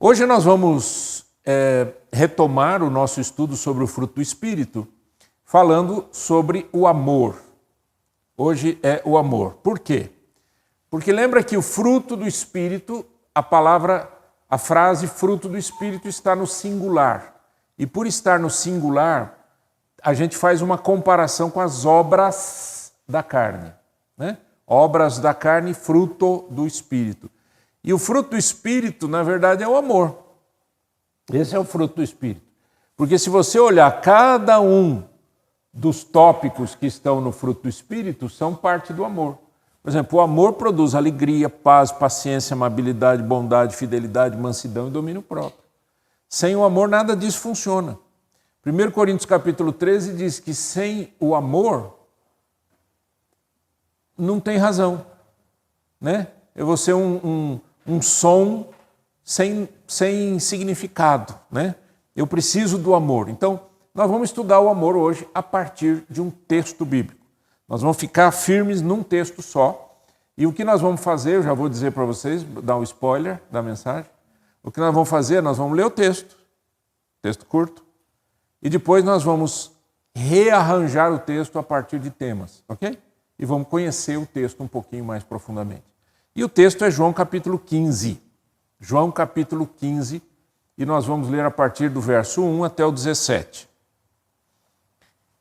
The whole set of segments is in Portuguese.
Hoje nós vamos retomar o nosso estudo sobre o fruto do Espírito, falando sobre o amor. Hoje é o amor. Por quê? Porque lembra que o fruto do Espírito, a frase fruto do Espírito está no singular. E por estar no singular, a gente faz uma comparação com as obras da carne, né? Obras da carne, fruto do Espírito. E o fruto do Espírito, na verdade, é o amor. Esse é o fruto do Espírito. Porque se você olhar cada um dos tópicos que estão no fruto do Espírito, são parte do amor. Por exemplo, o amor produz alegria, paz, paciência, amabilidade, bondade, fidelidade, mansidão e domínio próprio. Sem o amor, nada disso funciona. 1 Coríntios capítulo 13 diz que sem o amor, não tem razão, né? Eu vou ser um som sem significado, né? Eu preciso do amor. Então, nós vamos estudar o amor hoje a partir de um texto bíblico. Nós vamos ficar firmes num texto só. E o que nós vamos fazer, eu já vou dizer para vocês, dar um spoiler da mensagem. O que nós vamos fazer, nós vamos ler o texto curto, e depois nós vamos rearranjar o texto a partir de temas, ok? E vamos conhecer o texto um pouquinho mais profundamente. E o texto é João capítulo 15. João capítulo 15, e nós vamos ler a partir do verso 1 até o 17.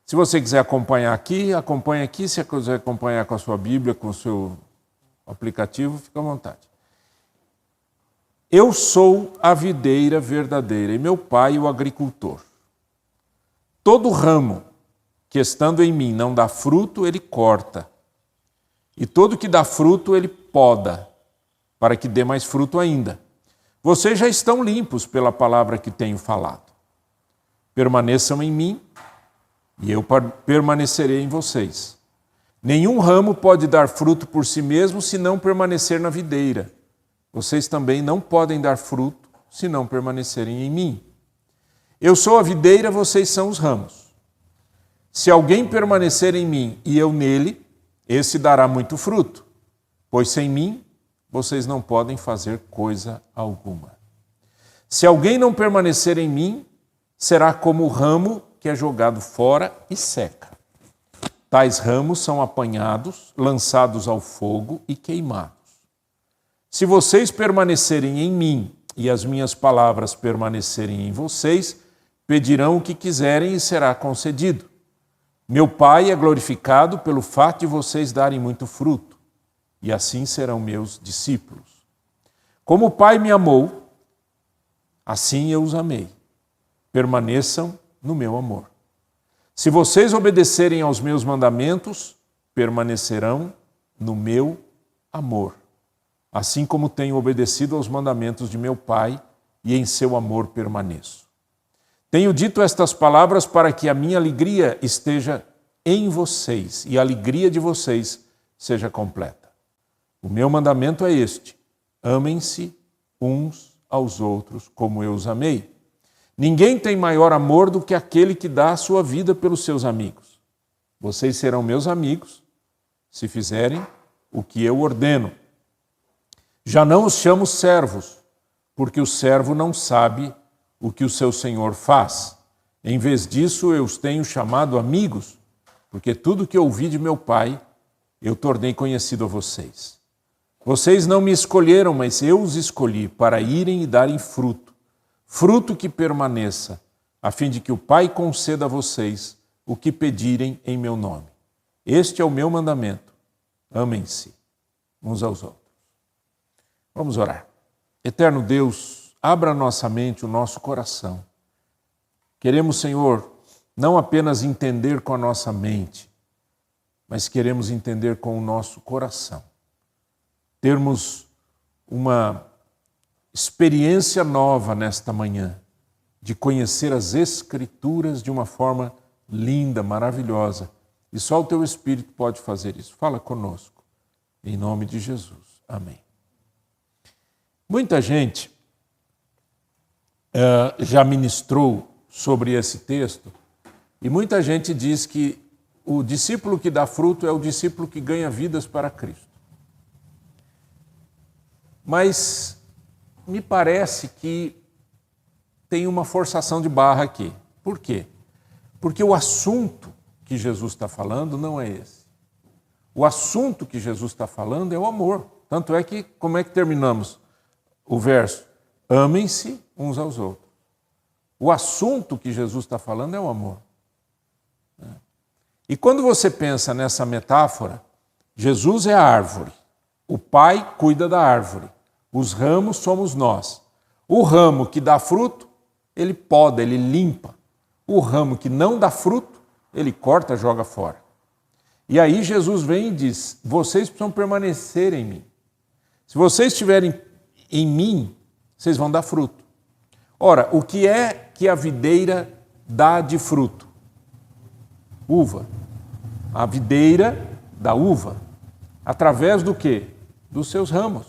Se você quiser acompanhar aqui, acompanhe aqui. Se você quiser acompanhar com a sua Bíblia, com o seu aplicativo, fica à vontade. Eu sou a videira verdadeira e meu pai o agricultor. Todo ramo que estando em mim não dá fruto, ele corta. E todo que dá fruto, ele poda, para que dê mais fruto ainda. Vocês já estão limpos pela palavra que tenho falado. Permaneçam em mim e eu permanecerei em vocês. Nenhum ramo pode dar fruto por si mesmo se não permanecer na videira. Vocês também não podem dar fruto se não permanecerem em mim. Eu sou a videira, vocês são os ramos. Se alguém permanecer em mim e eu nele, esse dará muito fruto, pois sem mim vocês não podem fazer coisa alguma. Se alguém não permanecer em mim, será como o ramo que é jogado fora e seca. Tais ramos são apanhados, lançados ao fogo e queimados. Se vocês permanecerem em mim e as minhas palavras permanecerem em vocês, pedirão o que quiserem e será concedido. Meu Pai é glorificado pelo fato de vocês darem muito fruto, e assim serão meus discípulos. Como o Pai me amou, assim eu os amei. Permaneçam no meu amor. Se vocês obedecerem aos meus mandamentos, permanecerão no meu amor. Assim como tenho obedecido aos mandamentos de meu Pai, e em seu amor permaneço. Tenho dito estas palavras para que a minha alegria esteja em vocês e a alegria de vocês seja completa. O meu mandamento é este: amem-se uns aos outros como eu os amei. Ninguém tem maior amor do que aquele que dá a sua vida pelos seus amigos. Vocês serão meus amigos se fizerem o que eu ordeno. Já não os chamo servos, porque o servo não sabe o que o seu senhor faz. Em vez disso, eu os tenho chamado amigos, porque tudo que ouvi de meu Pai, eu tornei conhecido a vocês. Vocês não me escolheram, mas eu os escolhi para irem e darem fruto, fruto que permaneça, a fim de que o Pai conceda a vocês o que pedirem em meu nome. Este é o meu mandamento: amem-se uns aos outros. Vamos orar. Eterno Deus, abra a nossa mente, o nosso coração. Queremos, Senhor, não apenas entender com a nossa mente, mas queremos entender com o nosso coração. Termos uma experiência nova nesta manhã, de conhecer as Escrituras de uma forma linda, maravilhosa. E só o Teu Espírito pode fazer isso. Fala conosco, em nome de Jesus. Amém. Muita gente já ministrou sobre esse texto e muita gente diz que o discípulo que dá fruto é o discípulo que ganha vidas para Cristo. Mas me parece que tem uma forçação de barra aqui. Por quê? Porque o assunto que Jesus está falando não é esse. O assunto que Jesus está falando é o amor. Tanto é que, como é que terminamos o verso? Amem-se uns aos outros. O assunto que Jesus está falando é o amor. E quando você pensa nessa metáfora, Jesus é a árvore, o Pai cuida da árvore, os ramos somos nós. O ramo que dá fruto, ele poda, ele limpa. O ramo que não dá fruto, ele corta, joga fora. E aí Jesus vem e diz, vocês precisam permanecer em mim. Se vocês estiverem em mim, vocês vão dar fruto. Ora, o que é que a videira dá de fruto? Uva. A videira dá uva. Através do quê? Dos seus ramos.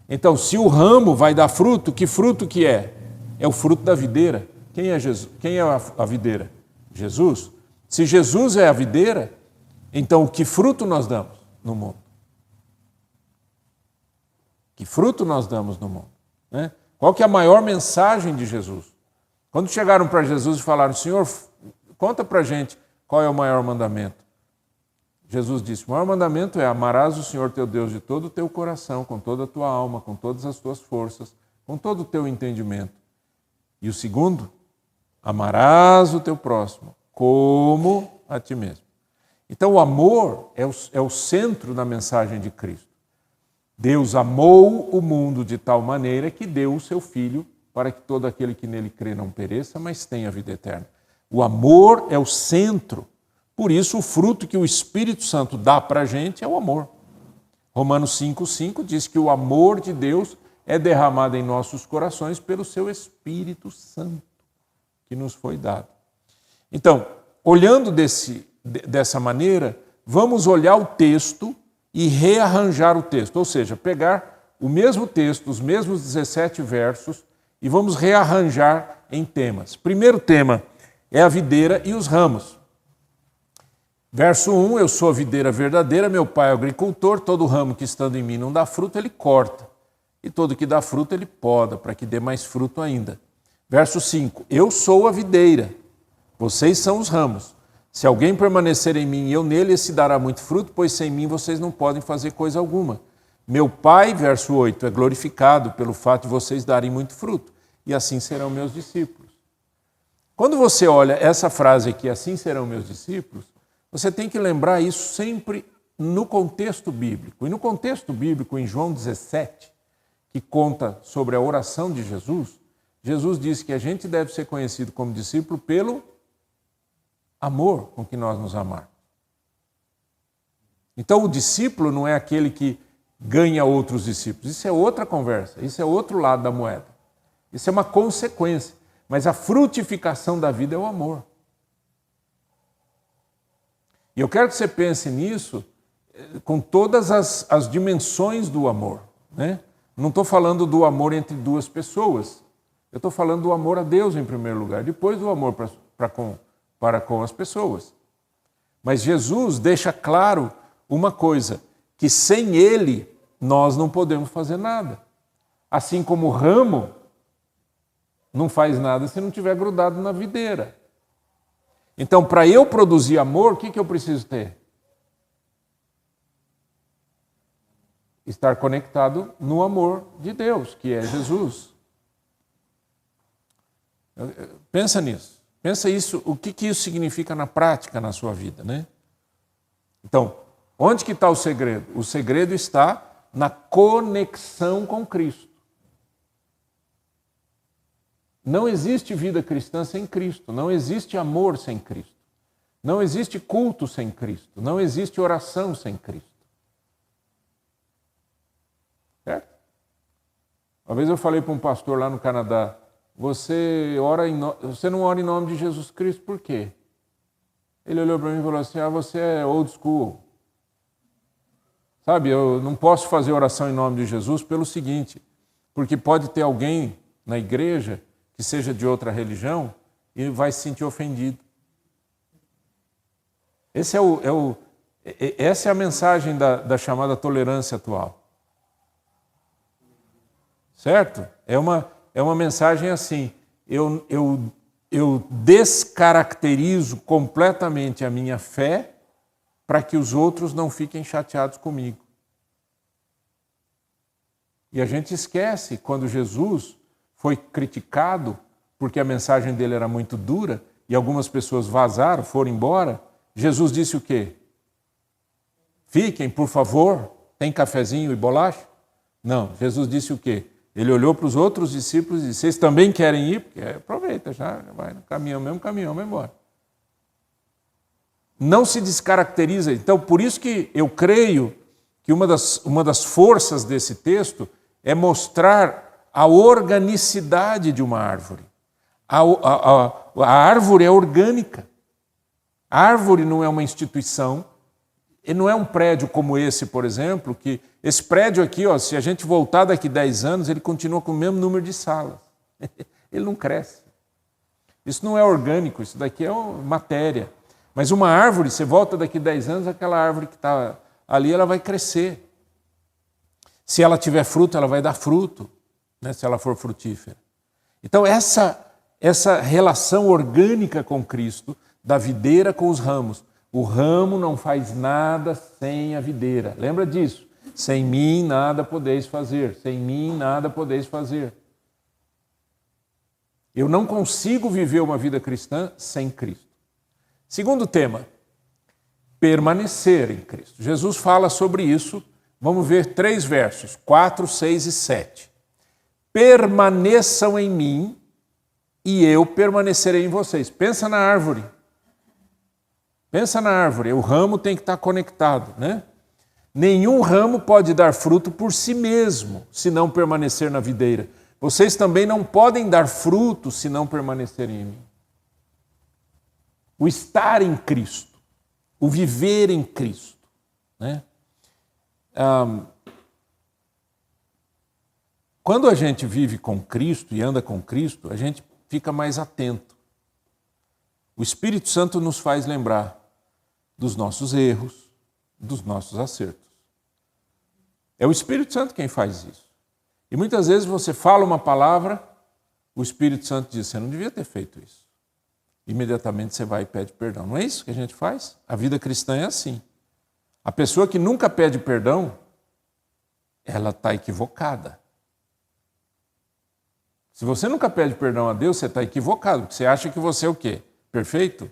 Então, se o ramo vai dar fruto que é? É o fruto da videira. Quem é Jesus? Quem é a videira? Jesus. Se Jesus é a videira, então que fruto nós damos no mundo? Que fruto nós damos no mundo? Né? Qual que é a maior mensagem de Jesus? Quando chegaram para Jesus e falaram, Senhor, conta para a gente qual é o maior mandamento. Jesus disse, o maior mandamento é amarás o Senhor teu Deus de todo o teu coração, com toda a tua alma, com todas as tuas forças, com todo o teu entendimento. E o segundo, amarás o teu próximo, como a ti mesmo. Então o amor é o centro da mensagem de Cristo. Deus amou o mundo de tal maneira que deu o seu Filho para que todo aquele que nele crê não pereça, mas tenha vida eterna. O amor é o centro. Por isso, o fruto que o Espírito Santo dá para a gente é o amor. Romanos 5,5 diz que o amor de Deus é derramado em nossos corações pelo seu Espírito Santo, que nos foi dado. Então, olhando dessa maneira, vamos olhar o texto e rearranjar o texto, ou seja, pegar o mesmo texto, os mesmos 17 versos, e vamos rearranjar em temas. Primeiro tema é a videira e os ramos. Verso 1, eu sou a videira verdadeira, meu pai é o agricultor, todo ramo que estando em mim não dá fruto, ele corta. E todo que dá fruto, ele poda, para que dê mais fruto ainda. Verso 5, eu sou a videira, vocês são os ramos. Se alguém permanecer em mim e eu nele, esse dará muito fruto, pois sem mim vocês não podem fazer coisa alguma. Meu Pai, verso 8, é glorificado pelo fato de vocês darem muito fruto, e assim serão meus discípulos. Quando você olha essa frase aqui, assim serão meus discípulos, você tem que lembrar isso sempre no contexto bíblico. E no contexto bíblico, em João 17, que conta sobre a oração de Jesus, Jesus disse que a gente deve ser conhecido como discípulo pelo amor com que nós nos amarmos. Então o discípulo não é aquele que ganha outros discípulos. Isso é outra conversa, isso é outro lado da moeda. Isso é uma consequência. Mas a frutificação da vida é o amor. E eu quero que você pense nisso com todas as dimensões do amor. Né? Não estou falando do amor entre duas pessoas. Eu estou falando do amor a Deus em primeiro lugar, depois do amor para com as pessoas. Mas Jesus deixa claro uma coisa, que sem Ele nós não podemos fazer nada. Assim como o ramo não faz nada se não estiver grudado na videira. Então, para eu produzir amor, o que eu preciso ter? Estar conectado no amor de Deus, que é Jesus. Pensa nisso. Pensa isso, o que isso significa na prática na sua vida, né? Então, onde que está o segredo? O segredo está na conexão com Cristo. Não existe vida cristã sem Cristo, não existe amor sem Cristo, não existe culto sem Cristo, não existe oração sem Cristo. Certo? Uma vez eu falei para um pastor lá no Canadá, você não ora em nome de Jesus Cristo, por quê? Ele olhou para mim e falou assim, você é old school. Sabe, eu não posso fazer oração em nome de Jesus pelo seguinte, porque pode ter alguém na igreja que seja de outra religião e vai se sentir ofendido. Essa é a mensagem da chamada tolerância atual. certo? É uma mensagem assim, eu descaracterizo completamente a minha fé para que os outros não fiquem chateados comigo. E a gente esquece, quando Jesus foi criticado, porque a mensagem dele era muito dura, e algumas pessoas vazaram, foram embora, Jesus disse o quê? Fiquem, por favor, tem cafezinho e bolacha? Não, Jesus disse o quê? Ele olhou para os outros discípulos e disse, vocês também querem ir? Porque aproveita, já vai no caminhão, mesmo caminhão, vai embora. Não se descaracteriza. Então, por isso que eu creio que uma das forças desse texto é mostrar a organicidade de uma árvore. A árvore é orgânica. A árvore não é uma instituição, e não é um prédio como esse, por exemplo, que esse prédio aqui, ó, se a gente voltar daqui 10 anos, ele continua com o mesmo número de salas. Ele não cresce. Isso não é orgânico, isso daqui é matéria. Mas uma árvore, você volta daqui 10 anos, aquela árvore que está ali, ela vai crescer. Se ela tiver fruto, ela vai dar fruto, né, se ela for frutífera. Então, essa relação orgânica com Cristo, da videira com os ramos. O ramo não faz nada sem a videira. Lembra disso? Sem mim nada podeis fazer. Sem mim nada podeis fazer. Eu não consigo viver uma vida cristã sem Cristo. Segundo tema, permanecer em Cristo. Jesus fala sobre isso. Vamos ver 3 versos, 4, 6 e 7. Permaneçam em mim e eu permanecerei em vocês. Pensa na árvore. Pensa na árvore, o ramo tem que estar conectado, né? Nenhum ramo pode dar fruto por si mesmo, se não permanecer na videira. Vocês também não podem dar fruto se não permanecerem em mim. O estar em Cristo, o viver em Cristo, né? Quando a gente vive com Cristo e anda com Cristo, a gente fica mais atento. O Espírito Santo nos faz lembrar dos nossos erros, dos nossos acertos. É o Espírito Santo quem faz isso. E muitas vezes você fala uma palavra, o Espírito Santo diz, você não devia ter feito isso. Imediatamente você vai e pede perdão. Não é isso que a gente faz? A vida cristã é assim. A pessoa que nunca pede perdão, ela está equivocada. Se você nunca pede perdão a Deus, você está equivocado, porque você acha que você é o quê? Perfeito?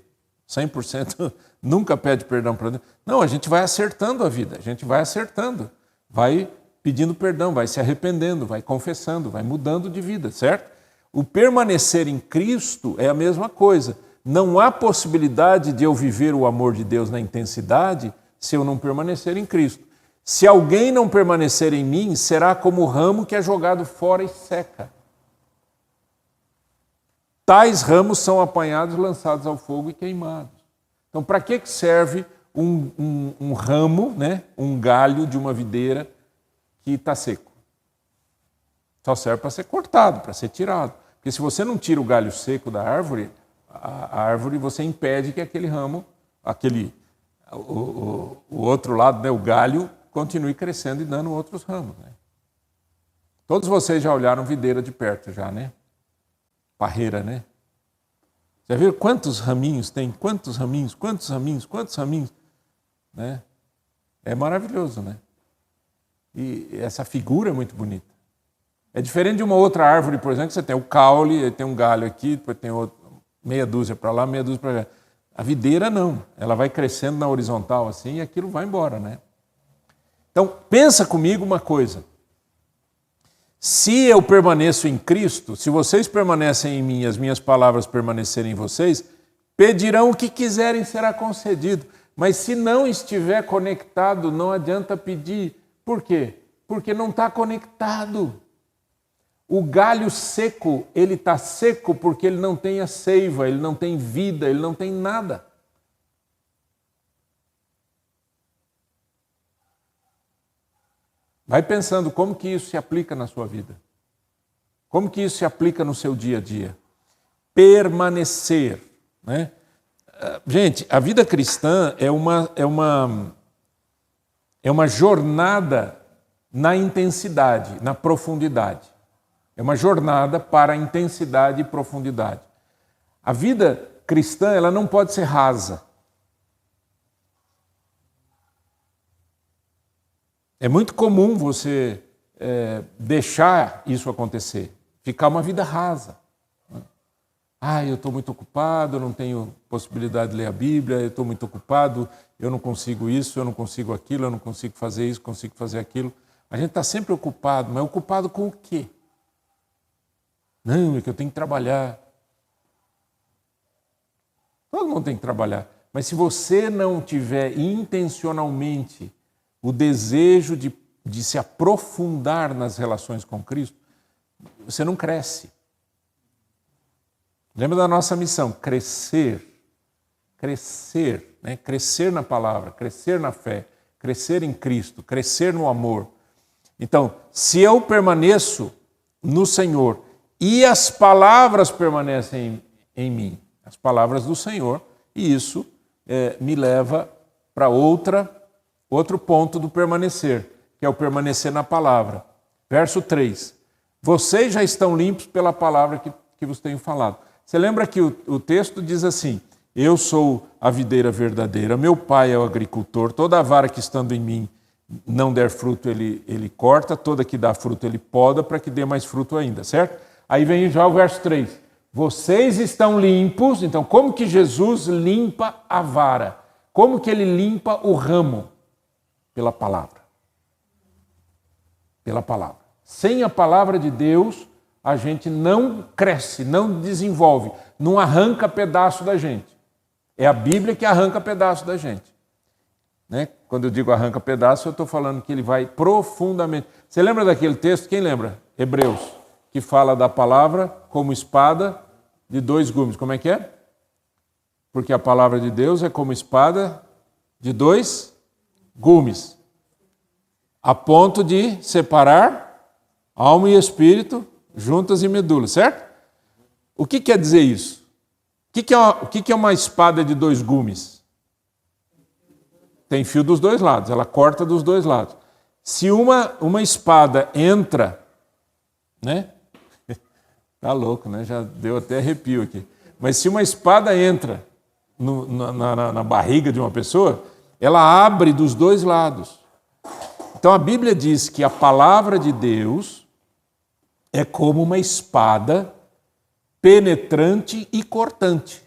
100% nunca pede perdão para Deus. Não, a gente vai acertando a vida, a gente vai acertando, vai pedindo perdão, vai se arrependendo, vai confessando, vai mudando de vida, certo? O permanecer em Cristo é a mesma coisa. Não há possibilidade de eu viver o amor de Deus na intensidade se eu não permanecer em Cristo. Se alguém não permanecer em mim, será como o ramo que é jogado fora e seca. Tais ramos são apanhados, lançados ao fogo e queimados. Então, para que serve um ramo, né? Um galho de uma videira que está seco? Só serve para ser cortado, para ser tirado. Porque se você não tira o galho seco da árvore, a árvore você impede que aquele ramo, o outro lado, né? O galho, continue crescendo e dando outros ramos. Né? Todos vocês já olharam videira de perto, já, né? Parreira, né? Já viram quantos raminhos tem? Quantos raminhos? Quantos raminhos? Quantos raminhos? Né? É maravilhoso, né? E essa figura é muito bonita. É diferente de uma outra árvore, por exemplo, que você tem o caule, tem um galho aqui, depois tem outro, meia dúzia para lá, meia dúzia para cá. A videira não. Ela vai crescendo na horizontal assim e aquilo vai embora, né? Então, pensa comigo uma coisa. Se eu permaneço em Cristo, se vocês permanecem em mim e as minhas palavras permanecerem em vocês, pedirão o que quiserem, será concedido. Mas se não estiver conectado, não adianta pedir. Por quê? Porque não está conectado. O galho seco, ele está seco porque ele não tem a seiva, ele não tem vida, ele não tem nada. Vai pensando como que isso se aplica na sua vida. Como que isso se aplica no seu dia a dia. Permanecer. Né? Gente, a vida cristã é uma jornada na intensidade, na profundidade. É uma jornada para a intensidade e profundidade. A vida cristã, ela não pode ser rasa. É muito comum você deixar isso acontecer, ficar uma vida rasa. Eu estou muito ocupado, eu não tenho possibilidade de ler a Bíblia, eu estou muito ocupado, eu não consigo isso, eu não consigo aquilo, eu não consigo fazer isso, consigo fazer aquilo. A gente está sempre ocupado, mas ocupado com o quê? Não, é que eu tenho que trabalhar. Todo mundo tem que trabalhar. Mas se você não tiver intencionalmente o desejo de se aprofundar nas relações com Cristo, você não cresce. Lembra da nossa missão? Crescer. Crescer, né? Crescer na palavra, crescer na fé, crescer em Cristo, crescer no amor. Então, se eu permaneço no Senhor e as palavras permanecem em mim, as palavras do Senhor, e isso me leva para outro ponto do permanecer, que é o permanecer na palavra. Verso 3. Vocês já estão limpos pela palavra que vos tenho falado. Você lembra que o texto diz assim: eu sou a videira verdadeira, meu pai é o agricultor, toda a vara que estando em mim não der fruto ele corta, toda que dá fruto ele poda para que dê mais fruto ainda, certo? Aí vem já o verso 3. Vocês estão limpos. Então, como que Jesus limpa a vara? Como que ele limpa o ramo? Pela palavra. Pela palavra. Sem a palavra de Deus, a gente não cresce, não desenvolve, não arranca pedaço da gente. É a Bíblia que arranca pedaço da gente. Né? Quando eu digo arranca pedaço, eu estou falando que ele vai profundamente. Você lembra daquele texto? Quem lembra? Hebreus, que fala da palavra como espada de dois gumes. Como é que é? Porque a palavra de Deus é como espada de dois gumes, a ponto de separar alma e espírito, juntas e medula, certo? O que quer dizer isso? O que é uma espada de dois gumes? Tem fio dos dois lados, ela corta dos dois lados. Se uma espada entra, né? Tá louco, né? Já deu até arrepio aqui. Mas se uma espada entra na barriga de uma pessoa, ela abre dos dois lados. Então a Bíblia diz que a palavra de Deus é como uma espada penetrante e cortante.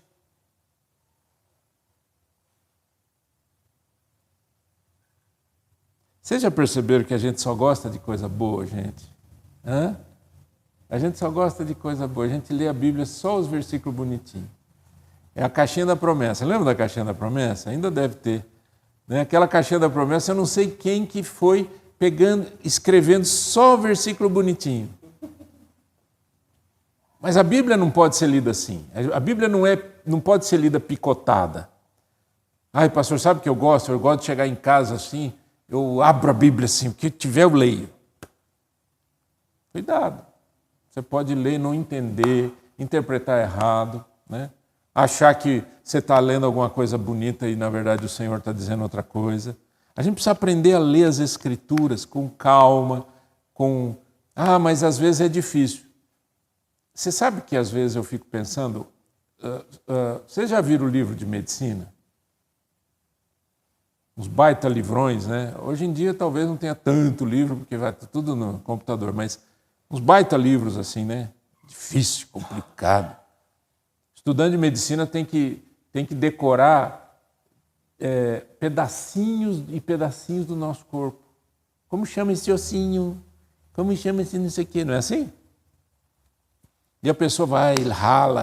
Vocês já perceberam que a gente só gosta de coisa boa, gente? Hã? A gente só gosta de coisa boa. A gente lê a Bíblia só os versículos bonitinhos. É a caixinha da promessa. Lembra da caixinha da promessa? Ainda deve ter. Né? Aquela caixinha da promessa, eu não sei quem que foi escrevendo só o versículo bonitinho. Mas a Bíblia não pode ser lida assim. A Bíblia não pode ser lida picotada. Ai, pastor, sabe o que eu gosto? Eu gosto de chegar em casa assim, eu abro a Bíblia assim, o que tiver eu leio. Cuidado. Você pode ler e não entender, interpretar errado, né? Achar que você está lendo alguma coisa bonita e, na verdade, o Senhor está dizendo outra coisa. A gente precisa aprender a ler as Escrituras com calma, mas às vezes é difícil. Você sabe que às vezes eu fico pensando, vocês já viram o livro de medicina? Uns baita livrões, né? Hoje em dia talvez não tenha tanto livro, porque vai tudo no computador, mas uns baita livros assim, né? Difícil, complicado. Estudante de medicina tem que decorar pedacinhos e pedacinhos do nosso corpo. Como chama esse ossinho? Como chama esse não sei o quê? Não é assim? E a pessoa vai, rala,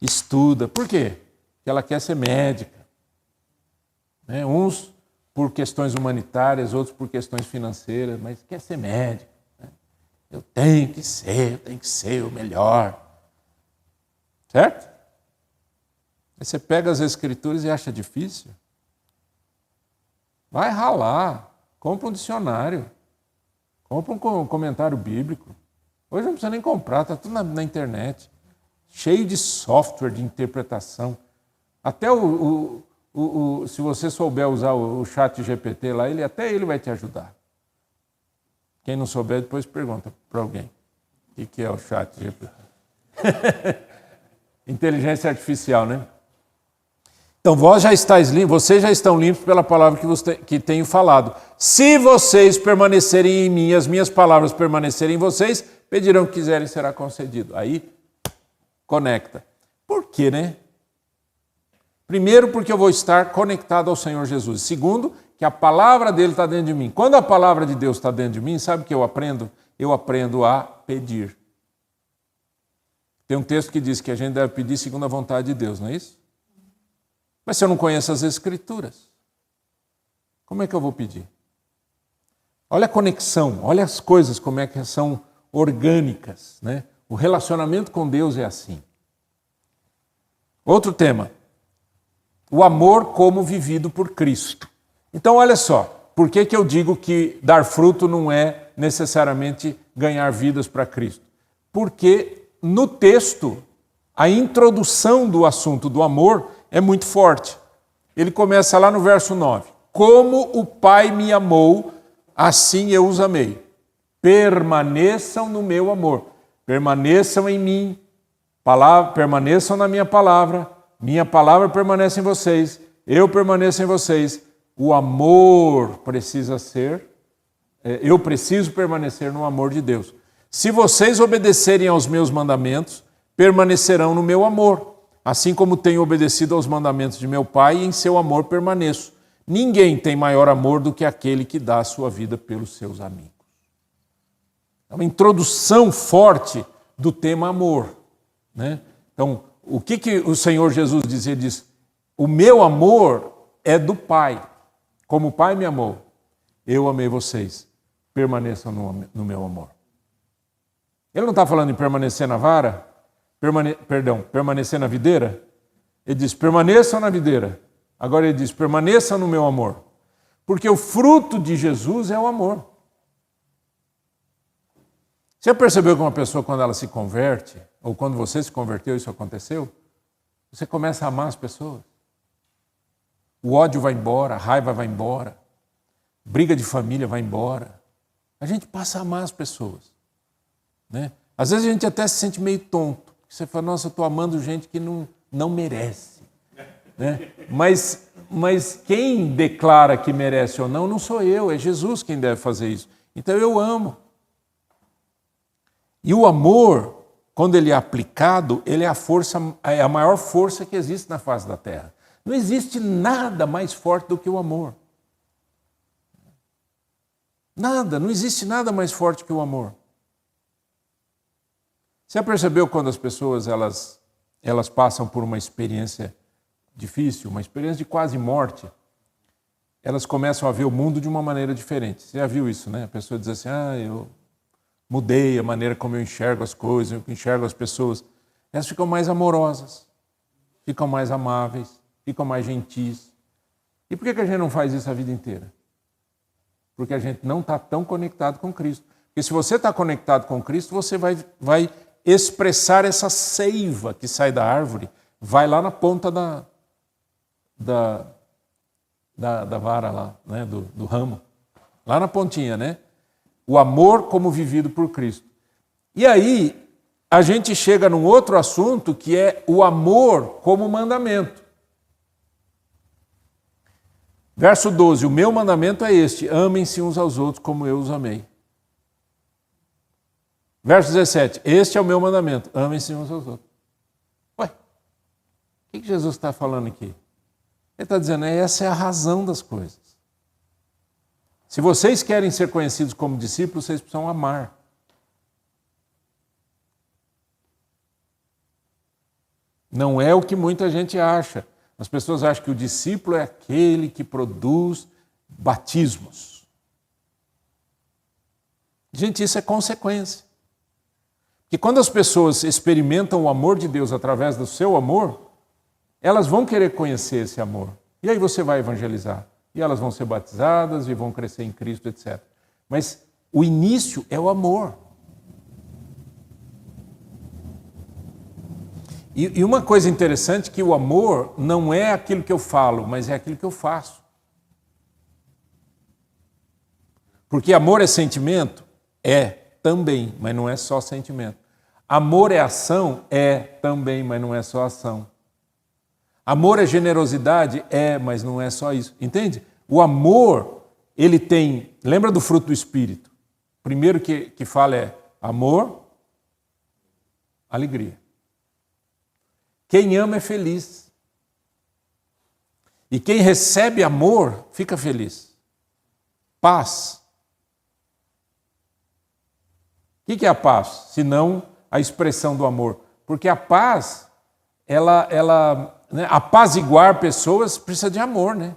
estuda. Por quê? Porque ela quer ser médica. Né? Uns por questões humanitárias, outros por questões financeiras, mas quer ser médico. Né? Eu tenho que ser o melhor. Certo? Aí você pega as Escrituras e acha difícil. Vai ralar, compra um dicionário, compra um comentário bíblico. Hoje não precisa nem comprar, está tudo na internet. Cheio de software de interpretação. Até se você souber usar o chat GPT lá, até ele vai te ajudar. Quem não souber, depois pergunta para alguém. O que é o chat? Inteligência artificial, né? Então, vocês já estão limpos pela palavra que tenho falado. Se vocês permanecerem em mim e as minhas palavras permanecerem em vocês, pedirão o que quiserem, será concedido. Aí, conecta. Por quê, né? Primeiro, porque eu vou estar conectado ao Senhor Jesus. Segundo, que a palavra dele está dentro de mim. Quando a palavra de Deus está dentro de mim, sabe o que eu aprendo? Eu aprendo a pedir. Tem um texto que diz que a gente deve pedir segundo a vontade de Deus, não é isso? Mas se eu não conheço as Escrituras, como é que eu vou pedir? Olha a conexão, olha as coisas como é que são orgânicas, né? O relacionamento com Deus é assim. Outro tema, o amor como vivido por Cristo. Então olha só, por que eu digo que dar fruto não é necessariamente ganhar vidas para Cristo? Porque no texto, a introdução do assunto do amor é muito forte. Ele começa lá no verso 9. Como o Pai me amou, assim eu os amei. Permaneçam no meu amor. Permaneçam em mim. Permaneçam na minha palavra permanece em vocês. Eu permaneço em vocês. O amor precisa ser... eu preciso permanecer no amor de Deus. Se vocês obedecerem aos meus mandamentos, permanecerão no meu amor. Assim como tenho obedecido aos mandamentos de meu Pai, e em seu amor permaneço. Ninguém tem maior amor do que aquele que dá a sua vida pelos seus amigos. É uma introdução forte do tema amor, né? Então, o que o Senhor Jesus diz? Ele diz, o meu amor é do Pai. Como o Pai me amou, eu amei vocês. Permaneçam no meu amor. Ele não está falando em permanecer na vara? Permanecer na videira? Ele diz, permaneçam na videira. Agora ele diz, permaneçam no meu amor. Porque o fruto de Jesus é o amor. Você percebeu que uma pessoa, quando ela se converte, ou quando você se converteu, isso aconteceu? Você começa a amar as pessoas. O ódio vai embora, a raiva vai embora, briga de família vai embora. A gente passa a amar as pessoas, né? Às vezes a gente até se sente meio tonto. Você fala, nossa, eu estou amando gente que não merece, né? Mas quem declara que merece ou não sou eu, é Jesus quem deve fazer isso. Então eu amo. E o amor, quando ele é aplicado, ele é a maior força que existe na face da terra. Não existe nada mais forte do que o amor. Nada, não existe nada mais forte que o amor. Você já percebeu quando as pessoas elas passam por uma experiência difícil, uma experiência de quase morte, elas começam a ver o mundo de uma maneira diferente. Você já viu isso, né? A pessoa diz assim, eu mudei a maneira como eu enxergo as coisas, eu enxergo as pessoas. Elas ficam mais amorosas, ficam mais amáveis, ficam mais gentis. E por que a gente não faz isso a vida inteira? Porque a gente não está tão conectado com Cristo. Porque se você está conectado com Cristo, você vai expressar essa seiva que sai da árvore, vai lá na ponta da vara lá, né? do ramo, lá na pontinha, né? O amor como vivido por Cristo. E aí, a gente chega num outro assunto que é o amor como mandamento. Verso 12, o meu mandamento é este, amem-se uns aos outros como eu os amei. Verso 17, este é o meu mandamento, amem-se uns aos outros. Ué, o que Jesus está falando aqui? Ele está dizendo, essa é a razão das coisas. Se vocês querem ser conhecidos como discípulos, vocês precisam amar. Não é o que muita gente acha. As pessoas acham que o discípulo é aquele que produz batismos. Gente, isso é consequência. Porque quando as pessoas experimentam o amor de Deus através do seu amor, elas vão querer conhecer esse amor. E aí você vai evangelizar. E elas vão ser batizadas e vão crescer em Cristo, etc. Mas o início é o amor. E uma coisa interessante é que o amor não é aquilo que eu falo, mas é aquilo que eu faço. Porque amor é sentimento? É. também, mas não é só sentimento. Amor é ação? É também, mas não é só ação. Amor é generosidade? É, mas não é só isso. Entende? O amor, ele tem... Lembra do fruto do Espírito? O primeiro que fala é amor, alegria. Quem ama é feliz. E quem recebe amor, fica feliz. Paz. O que é a paz? Senão a expressão do amor. Porque a paz, né, apaziguar pessoas precisa de amor, né?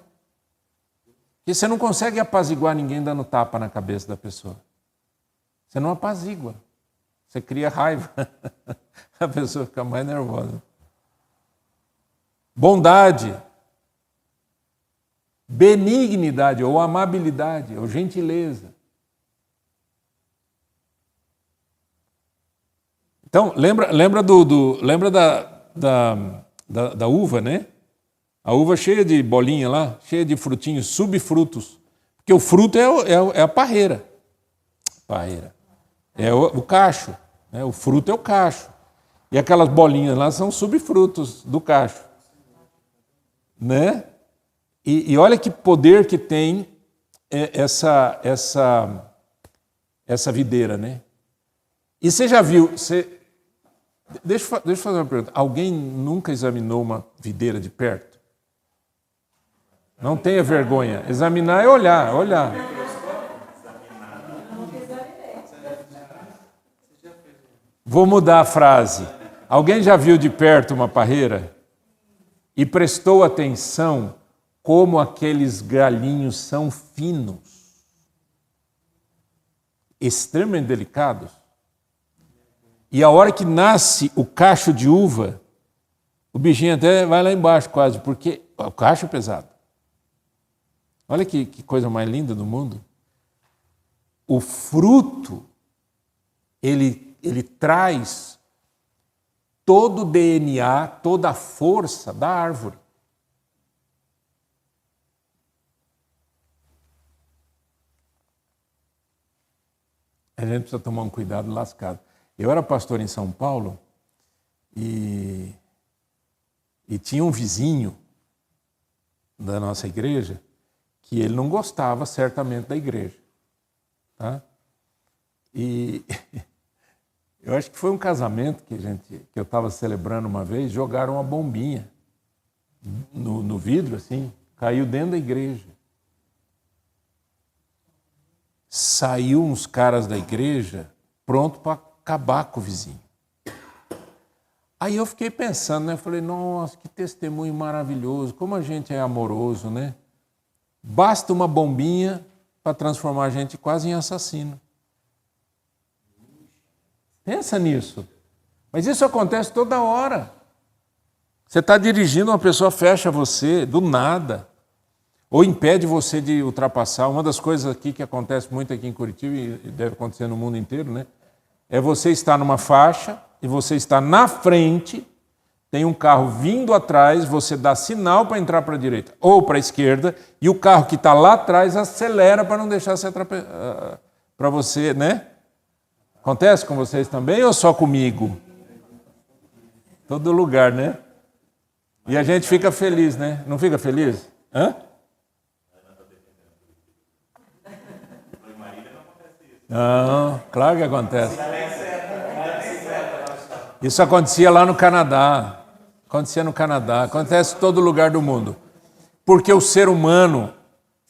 Porque você não consegue apaziguar ninguém dando tapa na cabeça da pessoa. Você não apazigua. Você cria raiva. A pessoa fica mais nervosa. Bondade, benignidade, ou amabilidade, ou gentileza. Então, lembra da uva, né? A uva cheia de bolinha lá, cheia de frutinhos, subfrutos. Porque o fruto é a parreira. Parreira. É o cacho. Né? O fruto é o cacho. E aquelas bolinhas lá são subfrutos do cacho. Né? E olha que poder que tem essa videira, né? E você já viu... Deixa eu fazer uma pergunta. Alguém nunca examinou uma videira de perto? Não tenha vergonha. Examinar é olhar. Vou mudar a frase. Alguém já viu de perto uma parreira? E prestou atenção como aqueles galinhos são finos, extremamente delicados? E a hora que nasce o cacho de uva, o bichinho até vai lá embaixo quase, porque o cacho é pesado. Olha que coisa mais linda do mundo. O fruto, ele traz todo o DNA, toda a força da árvore. A gente precisa tomar um cuidado lascado. Eu era pastor em São Paulo e tinha um vizinho da nossa igreja que ele não gostava certamente da igreja. Tá? E eu acho que foi um casamento que eu estava celebrando uma vez, jogaram uma bombinha no vidro, assim, caiu dentro da igreja. Saiu uns caras da igreja pronto para acabar com o vizinho. Aí eu fiquei pensando, né? Falei, nossa, que testemunho maravilhoso, como a gente é amoroso, né? Basta uma bombinha para transformar a gente quase em assassino. Pensa nisso. Mas isso acontece toda hora. Você está dirigindo, uma pessoa fecha você do nada, ou impede você de ultrapassar. Uma das coisas aqui que acontece muito aqui em Curitiba, e deve acontecer no mundo inteiro, né? É você estar numa faixa e você está na frente, tem um carro vindo atrás, você dá sinal para entrar para a direita ou para a esquerda, e o carro que está lá atrás acelera para não deixar você para você, né? Acontece com vocês também ou só comigo? Todo lugar, né? E a gente fica feliz, né? Não fica feliz? Hã? Não, claro que acontece. Isso acontecia lá no Canadá. Acontecia no Canadá. Acontece em todo lugar do mundo. Porque o ser humano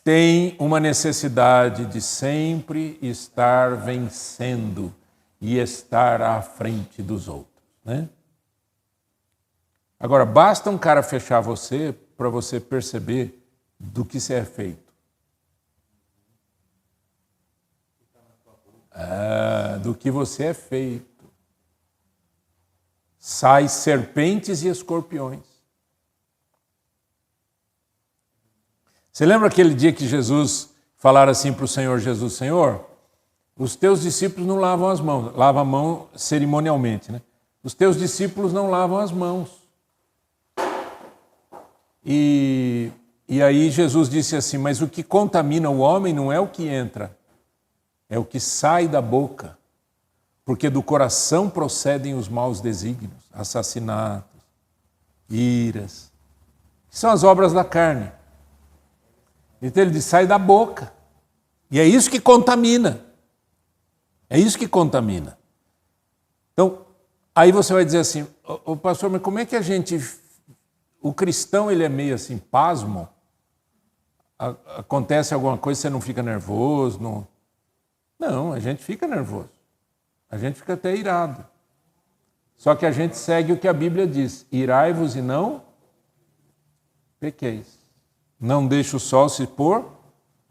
tem uma necessidade de sempre estar vencendo e estar à frente dos outros, né? Agora, basta um cara fechar você para você perceber do que você é feito. Do que você é feito. Sai serpentes e escorpiões. Você lembra aquele dia que Jesus falaram assim para o Senhor Jesus, Senhor, os teus discípulos não lavam as mãos, lavam a mão cerimonialmente, né? Os teus discípulos não lavam as mãos. E aí Jesus disse assim, mas o que contamina o homem não é o que entra, é o que sai da boca. Porque do coração procedem os maus desígnios, assassinatos, iras, que são as obras da carne. Então ele diz, sai da boca. E é isso que contamina. É isso que contamina. Então, aí você vai dizer assim, ô pastor, mas como é que a gente... O cristão, ele é meio assim, pasmo? Acontece alguma coisa, você não fica nervoso? Não, a gente fica nervoso. A gente fica até irado. Só que a gente segue o que a Bíblia diz. Irai-vos e não pequeis. Não deixe o sol se pôr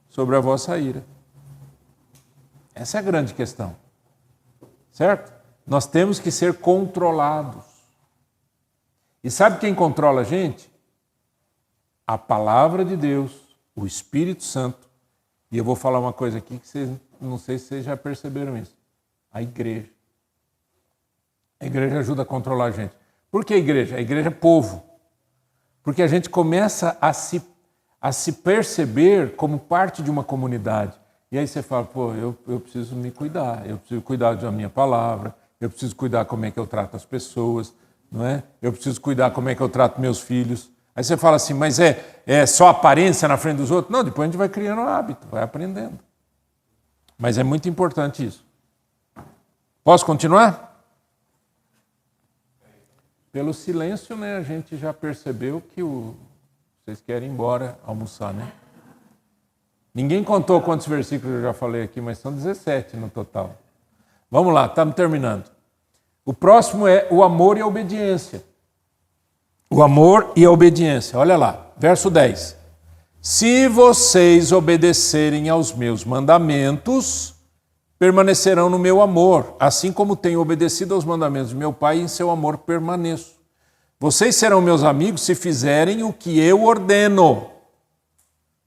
sobre a vossa ira. Essa é a grande questão. Certo? Nós temos que ser controlados. E sabe quem controla a gente? A palavra de Deus, o Espírito Santo. E eu vou falar uma coisa aqui que vocês, não sei se vocês já perceberam isso. A igreja. A igreja ajuda a controlar a gente. Por que a igreja? A igreja é povo. Porque a gente começa a se perceber como parte de uma comunidade. E aí você fala, pô, eu preciso me cuidar, eu preciso cuidar da minha palavra, eu preciso cuidar como é que eu trato as pessoas, não é? Eu preciso cuidar como é que eu trato meus filhos. Aí você fala assim, mas é só aparência na frente dos outros? Não, depois a gente vai criando hábito, vai aprendendo. Mas é muito importante isso. Posso continuar? Pelo silêncio, né, a gente já percebeu que vocês querem ir embora almoçar, né? Ninguém contou quantos versículos eu já falei aqui, mas são 17 no total. Vamos lá, estamos terminando. O próximo é o amor e a obediência. O amor e a obediência. Olha lá, verso 10. Se vocês obedecerem aos meus mandamentos, permanecerão no meu amor, assim como tenho obedecido aos mandamentos de meu Pai, e em seu amor permaneço. Vocês serão meus amigos se fizerem o que eu ordeno.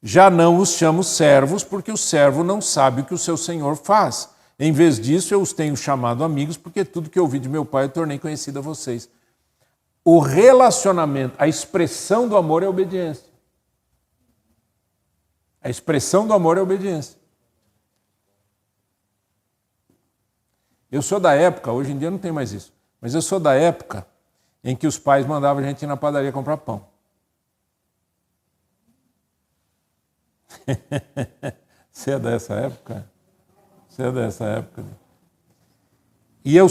Já não os chamo servos, porque o servo não sabe o que o seu senhor faz. Em vez disso, eu os tenho chamado amigos, porque tudo que eu ouvi de meu Pai eu tornei conhecido a vocês. O relacionamento, a expressão do amor é a obediência. A expressão do amor é a obediência. Eu sou da época, hoje em dia não tem mais isso, mas eu sou da época em que os pais mandavam a gente ir na padaria comprar pão. Você é dessa época? Você é dessa época? E eu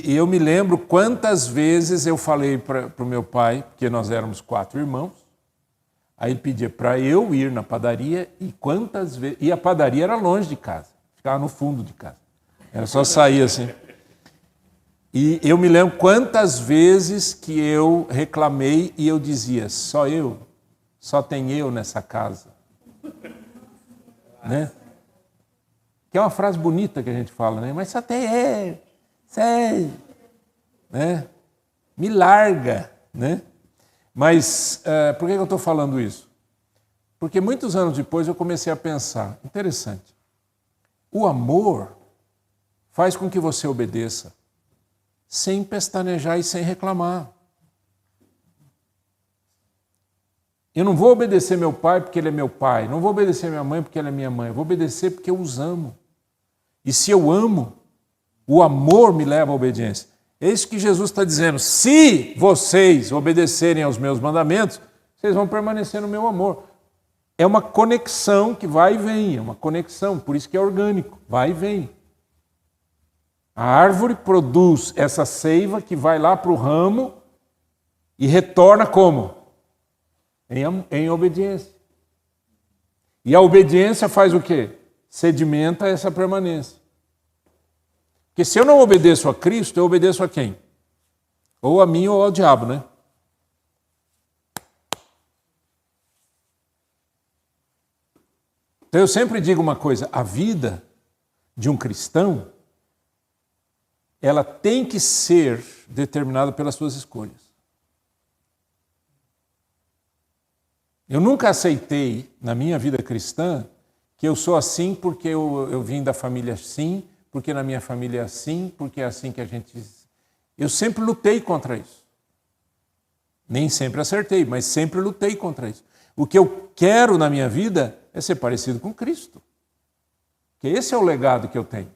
eu me lembro quantas vezes eu falei para o meu pai, porque nós éramos 4 irmãos, aí ele pedia para eu ir na padaria e quantas vezes... E a padaria era longe de casa, ficava no fundo de casa. Era só sair assim. E eu me lembro quantas vezes que eu reclamei e eu dizia, só tem eu nessa casa. Né? Que é uma frase bonita que a gente fala, né? Mas só tem eu, sei, né? Me larga, né? Mas por que eu estou falando isso? Porque muitos anos depois eu comecei a pensar, interessante, o amor faz com que você obedeça sem pestanejar e sem reclamar. Eu não vou obedecer meu pai porque ele é meu pai, não vou obedecer minha mãe porque ela é minha mãe, eu vou obedecer porque eu os amo. E se eu amo, o amor me leva à obediência. É isso que Jesus está dizendo. Se vocês obedecerem aos meus mandamentos, vocês vão permanecer no meu amor. É uma conexão que vai e vem, é uma conexão, por isso que é orgânico, vai e vem. A árvore produz essa seiva que vai lá para o ramo e retorna como? Em obediência. E a obediência faz o quê? Sedimenta essa permanência. Porque se eu não obedeço a Cristo, eu obedeço a quem? Ou a mim ou ao diabo, né? Então eu sempre digo uma coisa, a vida de um cristão, ela tem que ser determinada pelas suas escolhas. Eu nunca aceitei, na minha vida cristã, que eu sou assim porque eu vim da família assim, porque na minha família é assim, porque é assim que a gente... Eu sempre lutei contra isso. Nem sempre acertei, mas sempre lutei contra isso. O que eu quero na minha vida é ser parecido com Cristo. Porque esse é o legado que eu tenho.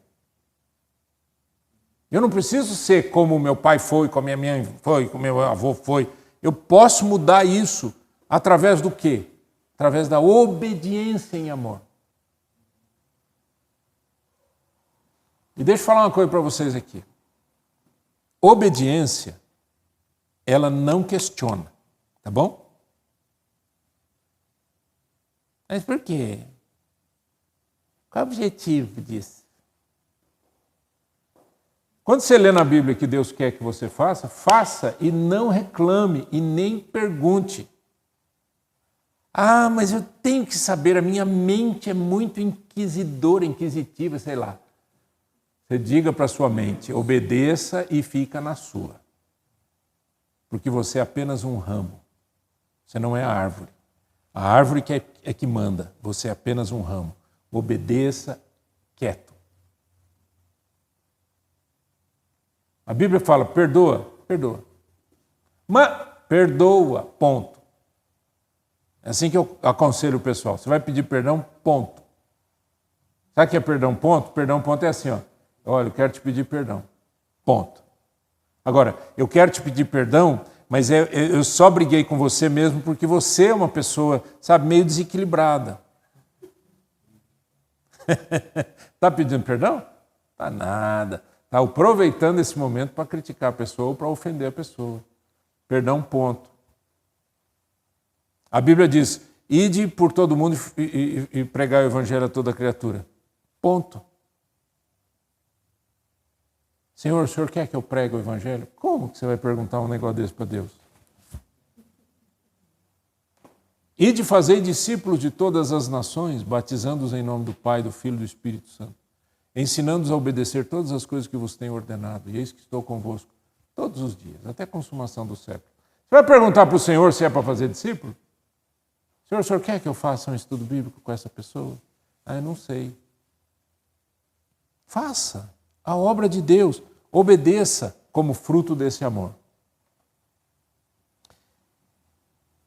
Eu não preciso ser como meu pai foi, como minha mãe foi, como meu avô foi. Eu posso mudar isso através do quê? Através da obediência em amor. E deixa eu falar uma coisa para vocês aqui. Obediência, ela não questiona, tá bom? Mas por quê? Qual é o objetivo disso? Quando você lê na Bíblia que Deus quer que você faça, faça e não reclame e nem pergunte. Ah, mas eu tenho que saber, a minha mente é muito inquisidora, inquisitiva, sei lá. Você diga para a sua mente, obedeça e fica na sua. Porque você é apenas um ramo. Você não é a árvore. A árvore que é que manda, você é apenas um ramo. Obedeça quieto. A Bíblia fala, perdoa, perdoa. Mas perdoa, ponto. É assim que eu aconselho o pessoal. Você vai pedir perdão, ponto. Sabe o que é perdão, ponto? Perdão, ponto é assim, ó. Olha, eu quero te pedir perdão, ponto. Agora, eu quero te pedir perdão, mas eu só briguei com você mesmo porque você é uma pessoa, sabe, meio desequilibrada. Está pedindo perdão? Tá nada. Está aproveitando esse momento para criticar a pessoa ou para ofender a pessoa. Perdão, ponto. A Bíblia diz, ide por todo mundo e pregai o evangelho a toda criatura. Ponto. Senhor, o senhor quer que eu pregue o evangelho? Como que você vai perguntar um negócio desse para Deus? Ide fazer discípulos de todas as nações, batizando-os em nome do Pai, do Filho e do Espírito Santo, ensinando-os a obedecer todas as coisas que vos tenho ordenado, e eis que estou convosco todos os dias, até a consumação do século. Você vai perguntar para o Senhor se é para fazer discípulo? Senhor, o senhor quer que eu faça um estudo bíblico com essa pessoa? Ah, eu não sei. Faça a obra de Deus, obedeça como fruto desse amor.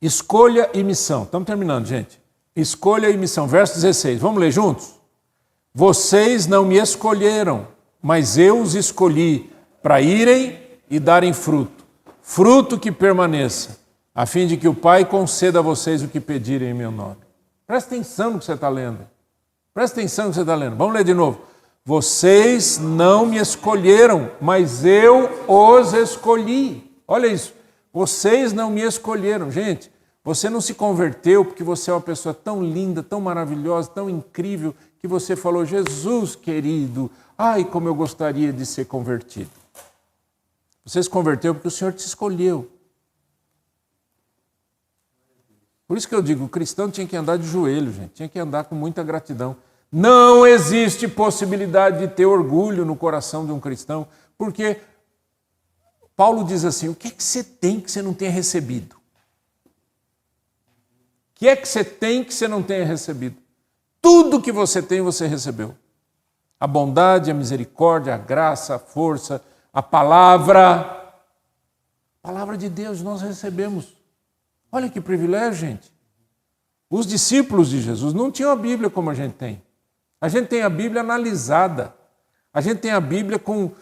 Escolha e missão. Estamos terminando, gente. Escolha e missão. Verso 16. Vamos ler juntos? Vocês não me escolheram, mas eu os escolhi para irem e darem fruto. Fruto que permaneça, a fim de que o Pai conceda a vocês o que pedirem em meu nome. Presta atenção no que você está lendo. Presta atenção no que você está lendo. Vamos ler de novo. Vocês não me escolheram, mas eu os escolhi. Olha isso. Vocês não me escolheram. Gente, você não se converteu porque você é uma pessoa tão linda, tão maravilhosa, tão incrível, que você falou, Jesus querido, ai, como eu gostaria de ser convertido. Você se converteu porque o Senhor te escolheu. Por isso que eu digo, o cristão tinha que andar de joelho, gente, tinha que andar com muita gratidão. Não existe possibilidade de ter orgulho no coração de um cristão, porque Paulo diz assim, o que é que você tem que você não tenha recebido? O que é que você tem que você não tenha recebido? Tudo que você tem, você recebeu. A bondade, a misericórdia, a graça, a força, a palavra de Deus nós recebemos. Olha que privilégio, gente. Os discípulos de Jesus não tinham a Bíblia como a gente tem. A gente tem a Bíblia analisada. A gente tem a Bíblia com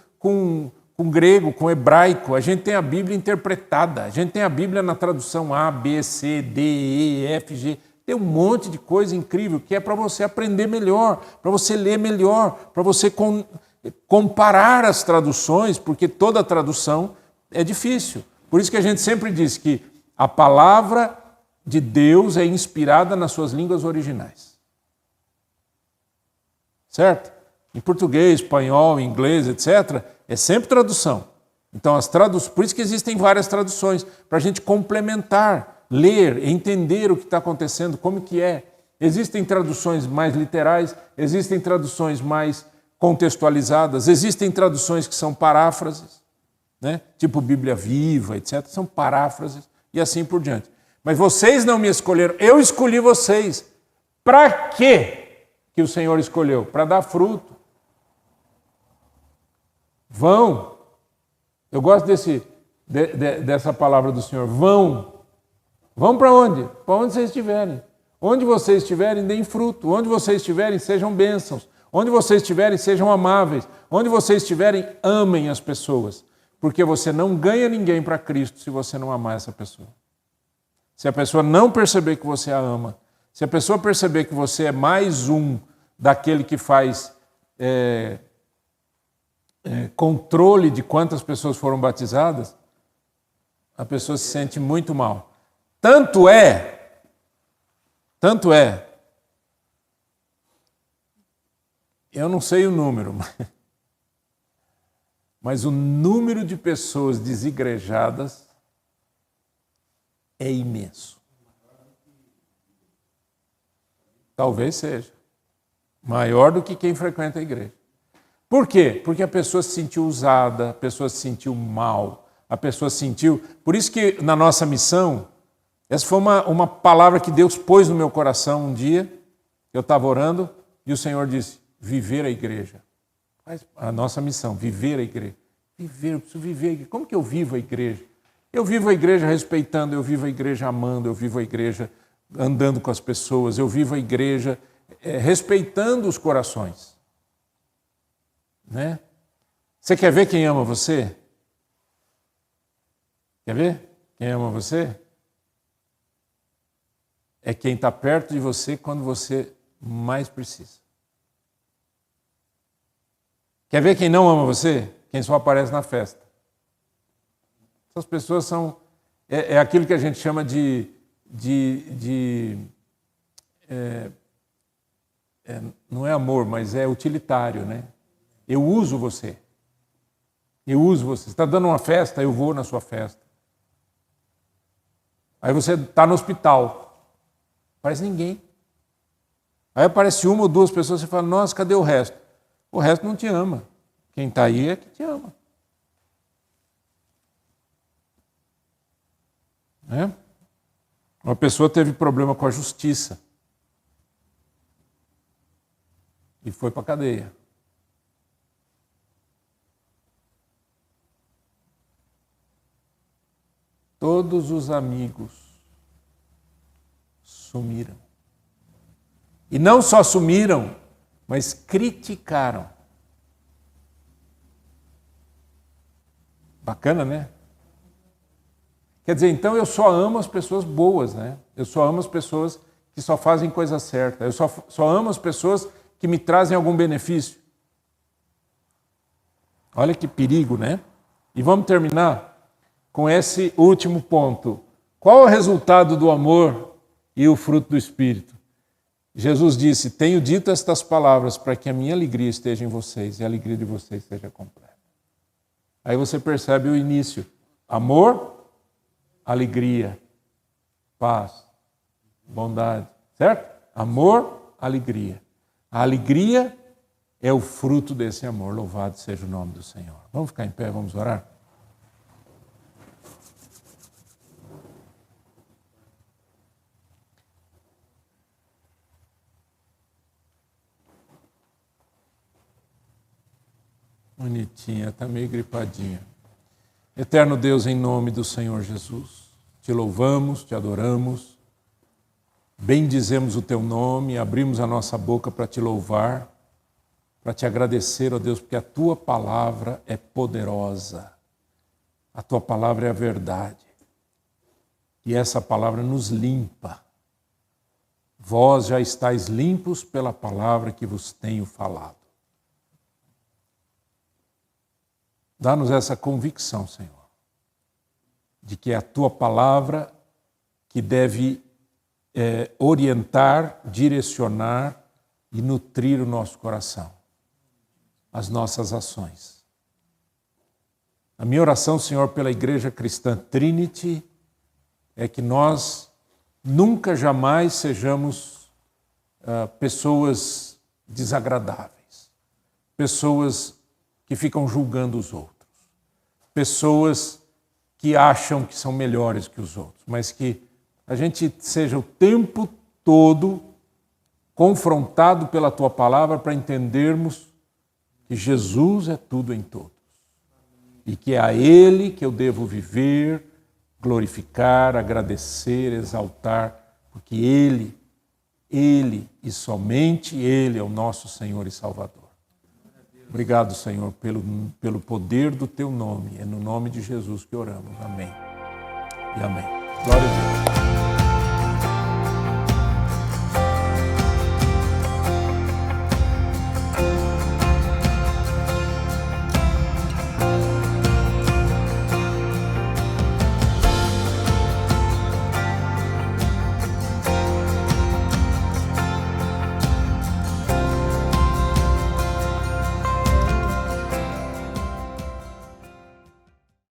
grego, com hebraico. A gente tem a Bíblia interpretada. A gente tem a Bíblia na tradução A, B, C, D, E, F, G. Tem um monte de coisa incrível que é para você aprender melhor, para você ler melhor, para você comparar as traduções, porque toda tradução é difícil. Por isso que a gente sempre diz que a palavra de Deus é inspirada nas suas línguas originais. Certo? Em português, espanhol, inglês, etc., é sempre tradução. Então, por isso que existem várias traduções, para a gente complementar, ler, entender o que está acontecendo, como que é. Existem traduções mais literais, existem traduções mais contextualizadas, existem traduções que são paráfrases, né? Tipo Bíblia Viva, etc., são paráfrases e assim por diante. Mas vocês não me escolheram, eu escolhi vocês. Para quê que o Senhor escolheu? Para dar fruto. Vão. Eu gosto dessa palavra do Senhor. Vão. Vão para onde? Para onde vocês estiverem. Onde vocês estiverem, deem fruto. Onde vocês estiverem, sejam bênçãos. Onde vocês estiverem, sejam amáveis. Onde vocês estiverem, amem as pessoas. Porque você não ganha ninguém para Cristo se você não amar essa pessoa. Se a pessoa não perceber que você a ama, se a pessoa perceber que você é mais um daquele que faz controle de quantas pessoas foram batizadas, a pessoa se sente muito mal. Tanto é, eu não sei o número, mas o número de pessoas desigrejadas é imenso. Talvez seja maior do que quem frequenta a igreja. Por quê? Porque a pessoa se sentiu usada, a pessoa se sentiu mal, a pessoa sentiu... Por isso que na nossa missão, essa foi uma palavra que Deus pôs no meu coração um dia, eu estava orando e o Senhor disse, viver a igreja. A nossa missão, viver a igreja. Eu preciso viver a igreja. Como que eu vivo a igreja? Eu vivo a igreja respeitando, eu vivo a igreja amando, eu vivo a igreja andando com as pessoas, eu vivo a igreja respeitando os corações. Né? Você quer ver quem ama você? Quer ver quem ama você? É quem está perto de você quando você mais precisa. Quer ver quem não ama você? Quem só aparece na festa. Essas pessoas são... É aquilo que a gente chama não é amor, mas é utilitário, né? Eu uso você. Eu uso você. Você está dando uma festa, eu vou na sua festa. Aí você está no hospital. Aparece ninguém. Aí aparece uma ou duas pessoas e você fala, nossa, cadê o resto? O resto não te ama. Quem está aí é que te ama. Uma pessoa teve problema com a justiça e foi para a cadeia. Todos os amigos sumiram. E não só sumiram, mas criticaram. Bacana, né? Quer dizer, então eu só amo as pessoas boas, né? Eu só amo as pessoas que só fazem coisa certa. Eu só amo as pessoas que me trazem algum benefício. Olha que perigo, né? E vamos terminar com esse último ponto. Qual é o resultado do amor e o fruto do Espírito? Jesus disse, tenho dito estas palavras para que a minha alegria esteja em vocês e a alegria de vocês seja completa. Aí você percebe o início. Amor, alegria, paz, bondade, certo? Amor, alegria. A alegria é o fruto desse amor. Louvado seja o nome do Senhor. Vamos ficar em pé, vamos orar? Bonitinha, está meio gripadinha. Eterno Deus, em nome do Senhor Jesus, te louvamos, te adoramos, bendizemos o teu nome, abrimos a nossa boca para te louvar, para te agradecer, ó Deus, porque a tua palavra é poderosa, a tua palavra é a verdade, e essa palavra nos limpa. Vós já estáis limpos pela palavra que vos tenho falado. Dá-nos essa convicção, Senhor, de que é a tua palavra que deve orientar, direcionar e nutrir o nosso coração, as nossas ações. A minha oração, Senhor, pela Igreja Cristã Trinity é que nós nunca, jamais sejamos pessoas desagradáveis, pessoas que ficam julgando os outros, pessoas que acham que são melhores que os outros, mas que a gente seja o tempo todo confrontado pela tua palavra para entendermos que Jesus é tudo em todos e que é a Ele que eu devo viver, glorificar, agradecer, exaltar, porque Ele Ele e somente Ele é o nosso Senhor e Salvador. Obrigado, Senhor, pelo poder do Teu nome. É no nome de Jesus que oramos. Amém. E amém. Glória a Deus.